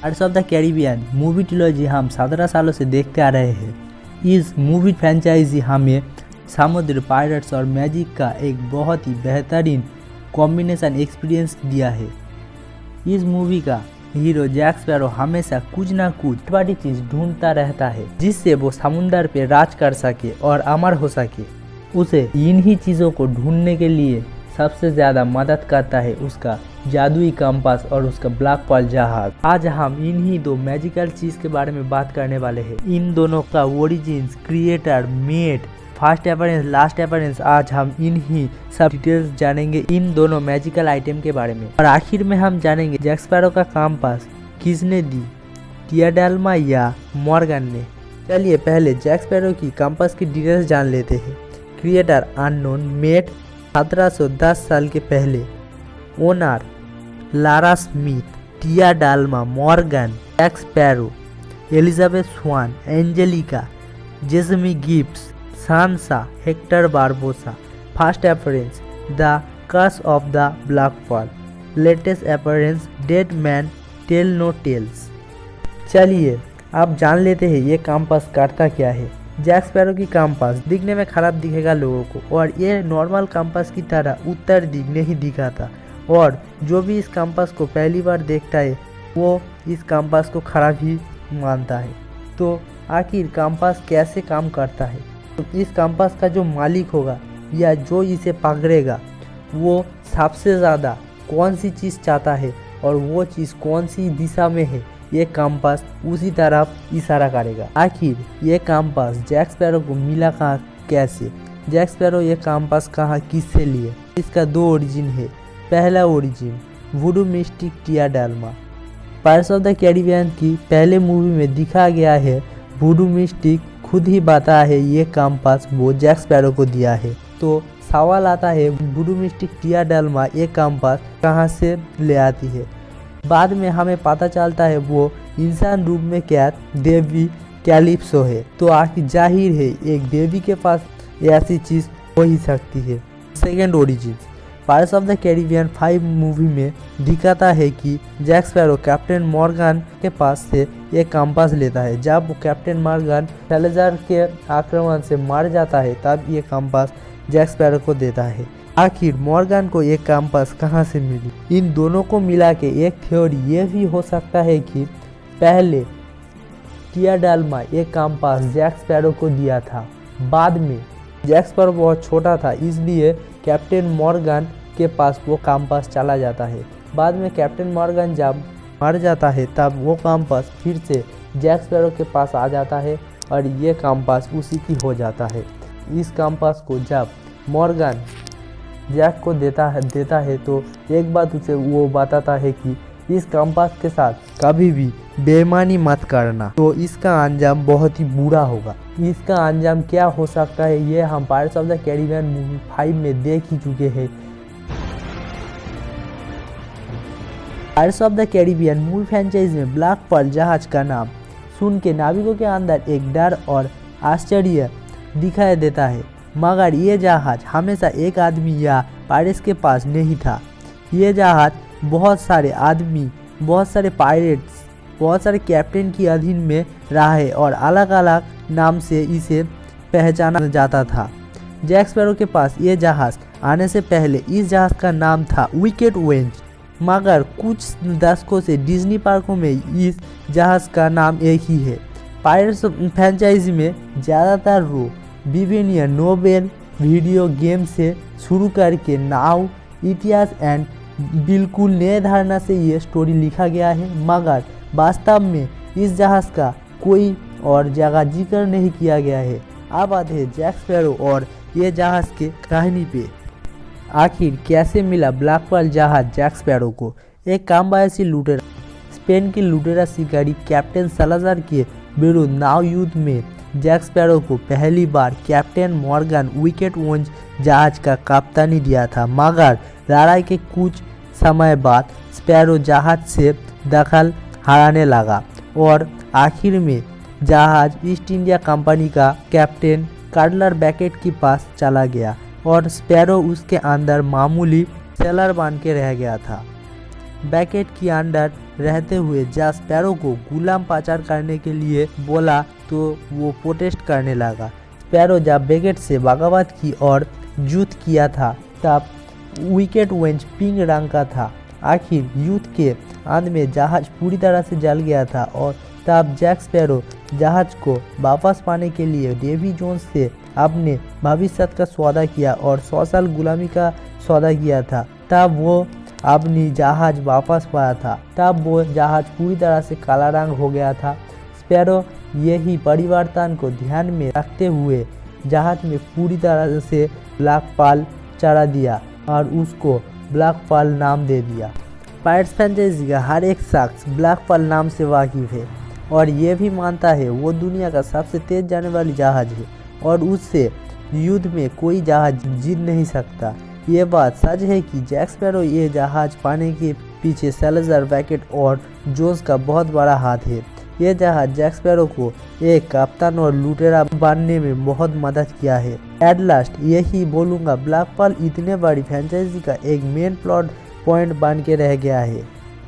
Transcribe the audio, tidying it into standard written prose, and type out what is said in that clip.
Pirates of the Caribbean movie trilogy हम 17 सालों से देखते आ रहे हैं। इस मूवी फ्रेंचाइजी हमें समुद्र, पायरेट्स और मैजिक का एक बहुत ही बेहतरीन कॉम्बिनेशन एक्सपीरियंस दिया है। इस मूवी का हीरो जैक स्पैरो हमेशा कुछ ना कुछ बड़ी चीज ढूंढता रहता है जिससे वो समुद्र पे राज कर सके और अमर हो सके। उसे इन्हीं चीज़ों को ढूंढने के लिए सबसे ज़्यादा मदद करता है उसका जादुई कंपास और उसका ब्लैक पर्ल जहाज। आज हम इन्हीं दो मैजिकल चीज़ के बारे में बात करने वाले हैं। इन दोनों का origins, creator, mate, first appearance, last appearance, आज हम इन्हीं सब डिटेल्स जानेंगे इन दोनों मैजिकल आइटम के बारे में। और आखिर में हम जानेंगे जैक स्पैरो का कंपास किसने दी, टिया डाल्मा या मॉर्गन ने। चलिए पहले जैक स्पैरो की कंपास की डिटेल्स जान लेते हैं। क्रिएटर अननोन, मेट 1710 साल के पहले, owner Lara Smith, Tia Dalma, Morgan, Jack Sparrow, Elizabeth Swann, Angelica, Joshamee Gibbs, Sansa, Hector Barbossa. First appearance the curse of the black pearl, latest appearance dead man tell no tales. चलिए आप जान लेते हैं ये compass करता क्या है। Jack sparrow की कंपास दिखने में खराब दिखेगा लोगों को और ये नॉर्मल कंपास की तरह उत्तर दिख नहीं दिखाता, और जो भी इस कंपास को पहली बार देखता है वो इस कंपास को खराब ही मानता है। तो आखिर कंपास कैसे काम करता है? तो इस कंपास का जो मालिक होगा या जो इसे पकड़ेगा वो सबसे ज़्यादा कौन सी चीज़ चाहता है और वो चीज़ कौन सी दिशा में है, ये कंपास उसी तरफ इशारा करेगा। आखिर ये कंपास जैक स्पैरो को मिला कहाँ, कैसे? जैक स्पैरो ये कंपास कहाँ किससे लिए? इसका दो ओरिजिन है। पहला origin voodoo mystic Tia Dalma. Pirates of the Caribbean की पहले मूवी में दिखा गया है वुडू मिस्टिक खुद ही बताया है ये कंपास वो जैक स्पैरो को दिया है। तो सवाल आता है वुडू मिस्टिक टिया डाल्मा ये कंपास कहाँ से ले आती है? बाद में हमें पता चलता है वो इंसान रूप में कैद देवी कैलिप्सो है। तो आखिर जाहिर है एक देवी के पास ऐसी चीज़ हो ही सकती है। Second origin pirates of the Caribbean 5 movie में दिखाता है कि जैक स्पैरो कैप्टन मॉर्गन के पास से एक कंपास लेता है। जब वो कैप्टन मॉर्गन सैलेजार के आक्रमण से मार जाता है तब ये कंपास जैक स्पैरो को देता है। आखिर मॉर्गन को एक कंपास कहाँ से मिली? इन दोनों को मिला के एक थ्योरी ये भी हो सकता है कि पहले टिया डाल्मा एक कंपास जैक स्पैरो को दिया था, बाद में जैक स्पैरो बहुत छोटा था इसलिए कैप्टन मॉर्गन के पास वो कंपास चला जाता है। बाद में कैप्टन मॉर्गन जब मर जाता है तब वो कंपास फिर से जैक स्पैरो के पास आ जाता है और ये कंपास उसी की हो जाता है। इस कंपास को जब मॉर्गन जैक को देता है तो एक बात उसे वो बताता है कि इस कंपास के साथ कभी भी बेईमानी मत करना, तो इसका अंजाम बहुत ही बुरा होगा। इसका अंजाम क्या हो सकता है ये हम pirates of the Caribbean movie 5 में देख ही चुके हैं। Pirates of the Caribbean movie franchise में ब्लैक पर्ल जहाज का नाम सुन के नाविकों के अंदर एक डर और आश्चर्य दिखाई देता है, मगर ये जहाज हमेशा एक आदमी या पायरेट्स के पास नहीं था। ये जहाज बहुत सारे आदमी, बहुत सारे पायरेट्स, बहुत सारे कैप्टन की अधीन में रहा है और अलग अलग नाम से इसे पहचाना जाता था। जैक स्पैरो के पास ये जहाज आने से पहले इस जहाज का नाम था विकेट वेंज, मगर कुछ दशकों से डिज्नी पार्कों में इस जहाज का नाम एक ही है। पायरेट्स फ्रेंचाइजी में ज़्यादातर रो विभिन्न नोवेल, वीडियो गेम से शुरू करके नाव, इतिहास एंड बिल्कुल नए धारणा से ये स्टोरी लिखा गया है, मगर वास्तव में इस जहाज का कोई और जगह जिक्र नहीं किया गया है। अब आते हैं जैक स्पैरो और ये जहाज के कहानी पे। आखिर कैसे मिला ब्लैक पर्ल जहाज जैक स्पैरो को? एक कामबायासी लुटेरा, स्पेन की लुटेरा शिकारी कैप्टन सलाजार के विरुद्ध नाव युद्ध में जैक स्पैरो को पहली बार कैप्टन मॉर्गन विकेट वेंज जहाज का कप्तानी दिया था, मगर लड़ाई के कुछ समय बाद स्पैरो जहाज से दखल हारने लगा और आखिर में जहाज ईस्ट इंडिया कंपनी का कैप्टन कार्डलर बैकेट के पास चला गया और स्पैरो उसके अंदर मामूली सेलर बन के रह गया था। बैकेट के अंडर रहते हुए जैक स्पैरो को गुलाम पाचार करने के लिए बोला तो वो प्रोटेस्ट करने लगा। स्पैरो जब बैकेट से बगावत की और युद्ध किया था तब विकेट वेंच पिंक रंग का था। आखिर युद्ध के अंत में जहाज पूरी तरह से जल गया था और तब जैक स्पैरो जहाज को वापस पाने के लिए डेवी जोन्स से अपने भविष्य का सौदा किया और 100 साल गुलामी का सौदा किया था। तब वो अपनी जहाज वापस पाया था। तब वो जहाज पूरी तरह से काला रंग हो गया था। स्पैरो यही परिवर्तन को ध्यान में रखते हुए जहाज में पूरी तरह से ब्लैक पर्ल चढ़ा दिया और उसको ब्लैक पर्ल नाम दे दिया। पायरेट्स फ्रेंचाइजी का हर एक शख्स ब्लैक पर्ल नाम से वाकिफ है और ये भी मानता है वो दुनिया का सबसे तेज जाने वाली जहाज है और उससे युद्ध में कोई जहाज जीत नहीं सकता। ये बात सच है कि जैक स्पैरो ये जहाज पाने के पीछे सैल्ज़र, बैकेट और जोन्स का बहुत बड़ा हाथ है। ये जहाज जैक स्पैरो को एक कप्तान और लुटेरा बनने में बहुत मदद किया है। एट लास्ट यही बोलूँगा, ब्लैक पर्ल इतने बड़ी फ्रेंचाइजी का एक मेन प्लॉट पॉइंट बन के रह गया है।